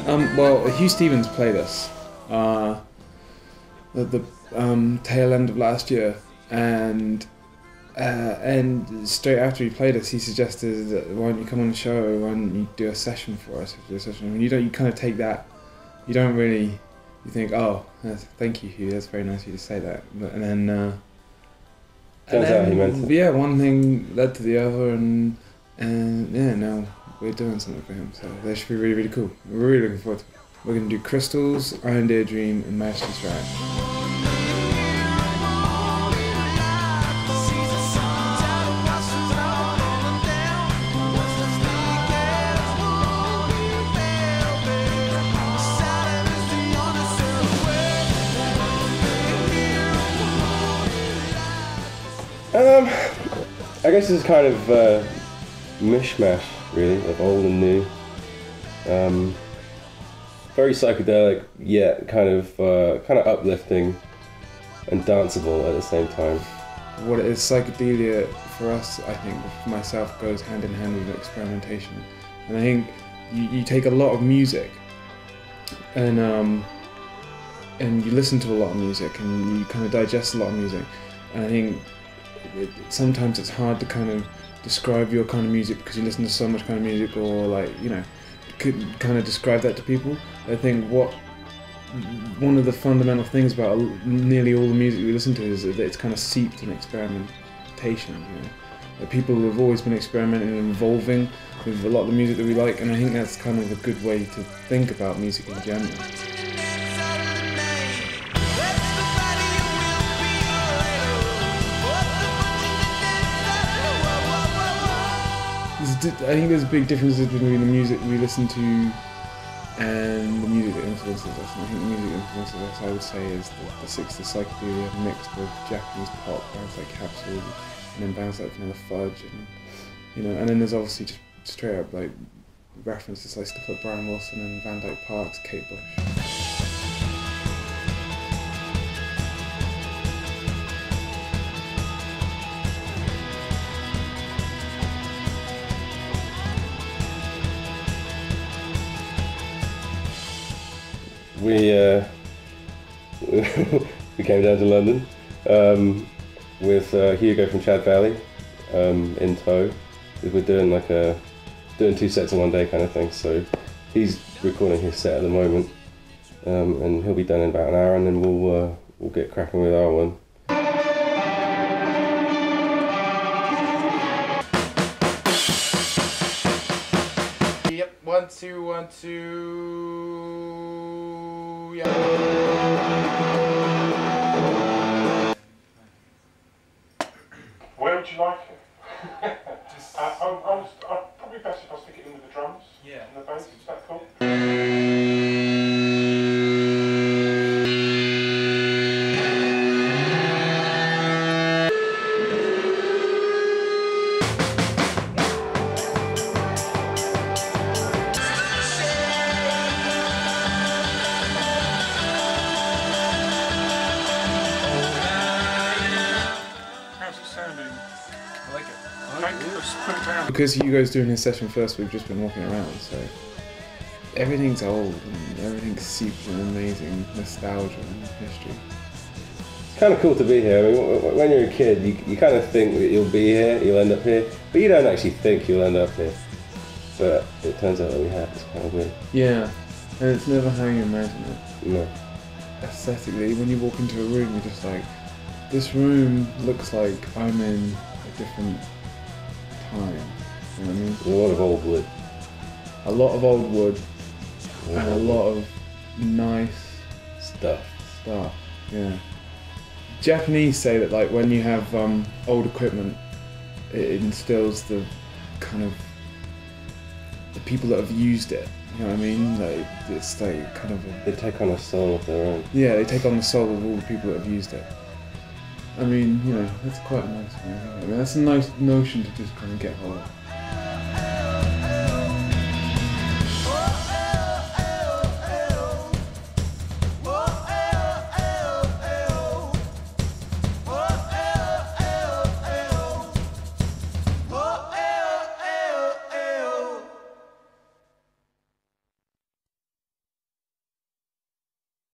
Well, Huw Stephens played us at the tail end of last year, and straight after he played us, he suggested that why don't you come on the show? Why don't you do a session for us? Do a session. I mean, you kind of take that. You don't really. You think, oh, thank you, Huw. That's very nice of you to say that. And then. Turns out he meant it. Yeah, one thing led to the other, and yeah, now we're doing something for him. So that should be really, really cool. We're really looking forward to it. We're going to do Crystals, Iron Deer Dream, and Majesty's Rag. I guess it's kind of mishmash, really, of old and new. Very psychedelic, yet kind of uplifting and danceable at the same time. What it is, psychedelia for us, I think, for myself, goes hand in hand with experimentation. And I think you take a lot of music, and you listen to a lot of music, and you kind of digest a lot of music. And I think sometimes it's hard to kind of describe your kind of music because you listen to so much kind of music, or like, you know, could kind of describe that to people. I think one of the fundamental things about nearly all the music we listen to is that it's kind of seeped in experimentation. You know, that people have always been experimenting and evolving with a lot of the music that we like, and I think that's kind of a good way to think about music in general. I think there's big differences between the music we listen to and the music that influences us. And I think the music that influences us, I would say, is the 60s psychedelia mixed with Japanese pop, bands like Capsule, and then bands like Vanilla Fudge, and you know. And then there's obviously just straight up like references like stuff like Brian Wilson and Van Dyke Parks, Kate Bush. We came down to London with Hugo from Chad Valley in tow. We're doing doing 2 sets in one day kind of thing. So he's recording his set at the moment, and he'll be done in about an hour, and then we'll get cracking with our one. Yep, 1 2 1 2. Yeah. Where would you like it? I'll probably best if I stick it in with the drums. Yeah. And the bass. Is that cool? Because Hugo's doing his session first, we've just been walking around, so everything's old and everything's seeped in amazing nostalgia and history. It's kind of cool to be here. I mean, when you're a kid, you kind of think that you'll be here, you'll end up here, but you don't actually think you'll end up here. But it turns out that we have. It's kind of weird. Yeah, and it's never how you imagine it. No. Aesthetically, when you walk into a room, you're just like, this room looks like I'm in a different time. You know what I mean? A lot of old wood. A lot of old wood, and a lot of nice stuff. Yeah. Japanese say that like when you have old equipment, it instills the kind of the people that have used it. You know what I mean? Like it's like kind of they take on a soul of their own. Yeah, they take on the soul of all the people that have used it. I mean, you know, that's quite a nice thing. I mean, that's a nice notion to just kind of get hold of.